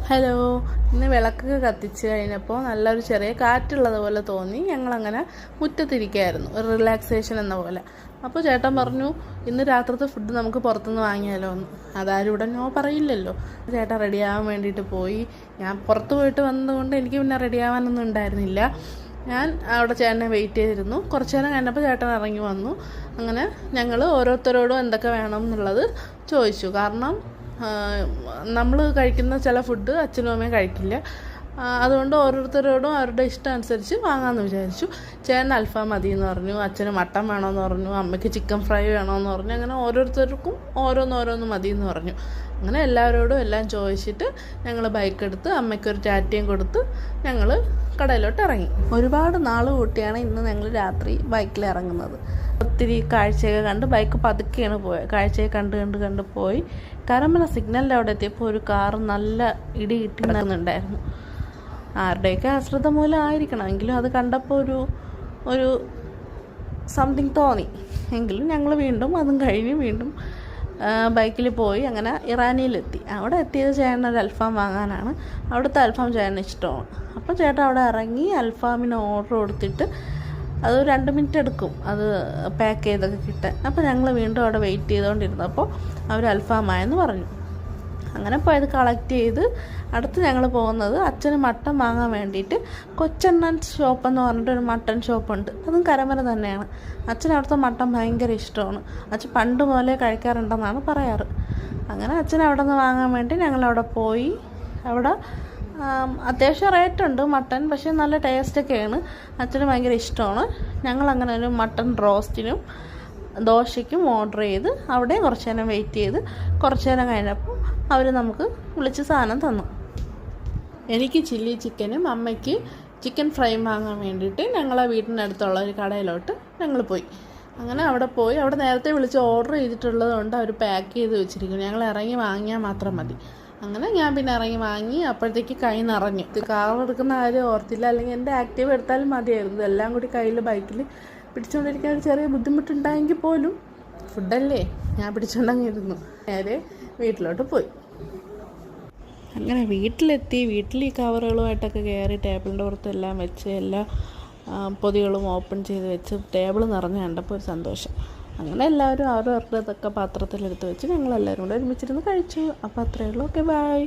Hello. ഇന്ന് വിളക്കൊക്കെ കത്തിച്ച് കഴിഞ്ഞപ്പോൾ നല്ലൊരു ചെറിയ കാറ്റുള്ളതുപോലെ തോന്നി. ഞങ്ങളങ്ങനെ മുറ്റത്തിരിക്കുകയായിരുന്നു, ഒരു റിലാക്സേഷൻ എന്ന പോലെ. അപ്പോൾ ചേട്ടൻ പറഞ്ഞു, ഇന്ന് രാത്രിത്തെ ഫുഡ് നമുക്ക് പുറത്തുനിന്ന് വാങ്ങിയാലോ എന്ന്. അതാരും ഇവിടെ നോ പറയില്ലല്ലോ. ചേട്ടൻ റെഡിയാവാൻ വേണ്ടിയിട്ട് പോയി. ഞാൻ പുറത്ത് പോയിട്ട് വന്നതുകൊണ്ട് എനിക്ക് പിന്നെ റെഡിയാവാനൊന്നും ഉണ്ടായിരുന്നില്ല. ഞാൻ അവിടെ ചേട്ടനെ വെയിറ്റ് ചെയ്തിരുന്നു. കുറച്ച് നേരം കഴിഞ്ഞപ്പോൾ ചേട്ടൻ ഇറങ്ങി വന്നു. അങ്ങനെ ഞങ്ങൾ ഓരോരുത്തരോടും എന്തൊക്കെ വേണം എന്നുള്ളത് ചോദിച്ചു. കാരണം നമ്മൾ കഴിക്കുന്ന ചില ഫുഡ് അച്ഛനും അമ്മയും കഴിക്കില്ല. അതുകൊണ്ട് ഓരോരുത്തരോടും അവരുടെ ഇഷ്ടം അനുസരിച്ച് വാങ്ങാമെന്ന് വിചാരിച്ചു. ചേട്ടൻ അൽഫാം മതി എന്ന് പറഞ്ഞു, അച്ഛന് മട്ടൻ വേണമെന്ന് പറഞ്ഞു, അമ്മയ്ക്ക് ചിക്കൻ ഫ്രൈ വേണമെന്ന് പറഞ്ഞു. അങ്ങനെ ഓരോരുത്തർക്കും ഓരോന്നോരോന്ന് മതി എന്ന് പറഞ്ഞു. അങ്ങനെ എല്ലാവരോടും എല്ലാം ചോദിച്ചിട്ട് ഞങ്ങൾ ബൈക്കെടുത്ത് അമ്മയ്ക്കൊരു ടാറ്റയും കൊടുത്ത് ഞങ്ങൾ കടയിലോട്ട് ഇറങ്ങി. ഒരുപാട് നാൾ കൂട്ടിയാണ് ഇന്ന് ഞങ്ങൾ രാത്രി ബൈക്കിൽ ഇറങ്ങുന്നത്. ഒത്തിരി കാഴ്ചയൊക്കെ കണ്ട് ബൈക്ക് പതുക്കെയാണ് പോയത്. കാഴ്ചയൊക്കെ കണ്ട് പോയി. കരമന സിഗ്നലിൻ്റെ അവിടെ എത്തിയപ്പോൾ ഒരു കാർ നല്ല ഇടി കിട്ടി നിൽക്കുന്നുണ്ടായിരുന്നു. ആരുടെയൊക്കെ അശ്രദ്ധ മൂലം ആയിരിക്കണം, എങ്കിലും അത് കണ്ടപ്പോൾ ഒരു സംതിങ് തോന്നി. എങ്കിലും ഞങ്ങൾ വീണ്ടും അതും കഴിഞ്ഞ് വീണ്ടും ബൈക്കിൽ പോയി. അങ്ങനെ ഇറാനിയിലെത്തി. അവിടെ എത്തിയത് ചേട്ടനൊരു അൽഫാം വാങ്ങാനാണ്. അവിടുത്തെ അൽഫാം ചേട്ടന് ഇഷ്ടമാണ്. അപ്പോൾ ചേട്ടൻ അവിടെ ഇറങ്ങി അൽഫാമിന് ഓർഡർ കൊടുത്തിട്ട് അത് 2 മിനിറ്റ് എടുക്കും അത് പാക്ക് ചെയ്തൊക്കെ കിട്ടാൻ. അപ്പോൾ ഞങ്ങൾ വീണ്ടും അവിടെ വെയിറ്റ് ചെയ്തുകൊണ്ടിരുന്നപ്പോൾ അവർ അൽഫാമായെന്ന് പറഞ്ഞു. അങ്ങനെ പോയത് കളക്ട് ചെയ്ത് അടുത്ത് ഞങ്ങൾ പോകുന്നത് അച്ഛന് മട്ടൻ വാങ്ങാൻ വേണ്ടിയിട്ട് കൊച്ചണ്ണൻ ഷോപ്പ് എന്ന് പറഞ്ഞിട്ടൊരു മട്ടൻ ഷോപ്പുണ്ട്. അതും കരമന തന്നെയാണ്. അച്ഛന് അവിടുത്തെ മട്ടൻ ഭയങ്കര ഇഷ്ടമാണ്. അച്ഛൻ പണ്ട് മുതലേ കഴിക്കാറുണ്ടെന്നാണ് പറയാറ്. അങ്ങനെ അച്ഛൻ അവിടെ നിന്ന് വാങ്ങാൻ വേണ്ടി ഞങ്ങളവിടെ പോയി. അവിടെ അത്യാവശ്യം റേറ്റുണ്ട് മട്ടൻ, പക്ഷേ നല്ല ടേസ്റ്റൊക്കെയാണ്. അച്ഛന് ഭയങ്കര ഇഷ്ടമാണ്. ഞങ്ങളങ്ങനെ ഒരു മട്ടൻ റോസ്റ്റിനും ദോശയ്ക്കും ഓർഡർ ചെയ്ത് അവിടെ കുറച്ച് നേരം വെയിറ്റ് ചെയ്ത് കുറച്ച് നേരം കഴിഞ്ഞപ്പോൾ അവർ നമുക്ക് വിളിച്ച് സാധനം തന്നു. എനിക്ക് ചില്ലി ചിക്കനും അമ്മയ്ക്ക് ചിക്കൻ ഫ്രൈയും വാങ്ങാൻ വേണ്ടിയിട്ട് ഞങ്ങളെ വീടിനടുത്തുള്ള ഒരു കടയിലോട്ട് ഞങ്ങൾ പോയി. അങ്ങനെ അവിടെ പോയി. അവിടെ നേരത്തെ വിളിച്ച് ഓർഡർ ചെയ്തിട്ടുള്ളത് കൊണ്ട് അവർ പാക്ക് ചെയ്ത് വെച്ചിരിക്കുന്നു. ഞങ്ങൾ ഇറങ്ങി വാങ്ങിയാൽ മാത്രം മതി. അങ്ങനെ ഞാൻ പിന്നെ ഇറങ്ങി വാങ്ങി. അപ്പോഴത്തേക്ക് കൈ നിറഞ്ഞു. കാർ എടുക്കുന്ന കാര്യം ഓർത്തില്ല, അല്ലെങ്കിൽ എൻ്റെ ആക്റ്റീവ് എടുത്താലും മതിയായിരുന്നു. ഇതെല്ലാം കൂടി കയ്യിൽ ബൈക്കിൽ പിടിച്ചുകൊണ്ടിരിക്കാൻ ഒരു ചെറിയ ബുദ്ധിമുട്ടുണ്ടായെങ്കിൽ പോലും ഫുഡല്ലേ, ഞാൻ പിടിച്ചുകൊണ്ടങ്ങിരുന്നു. നേരെ വീട്ടിലോട്ട് പോയി. അങ്ങനെ വീട്ടിലെത്തി. വീട്ടിൽ ഈ കവറുകളുമായിട്ടൊക്കെ കയറി ടേബിളിൻ്റെ പുറത്തെല്ലാം വെച്ച് എല്ലാ പൊതികളും ഓപ്പൺ ചെയ്ത് വെച്ച് ടേബിൾ നിറഞ്ഞ് കണ്ടപ്പോൾ ഒരു സന്തോഷം. അങ്ങനെ എല്ലാവരും അവരവരുടെതൊക്കെ പാത്രത്തിലെടുത്ത് വെച്ച് ഞങ്ങളെല്ലാവരും കൂടെ ഒരുമിച്ചിരുന്ന് കഴിച്ചു. അപ്പോൾ അത്രയേ ഉള്ളൂ. Okay, by.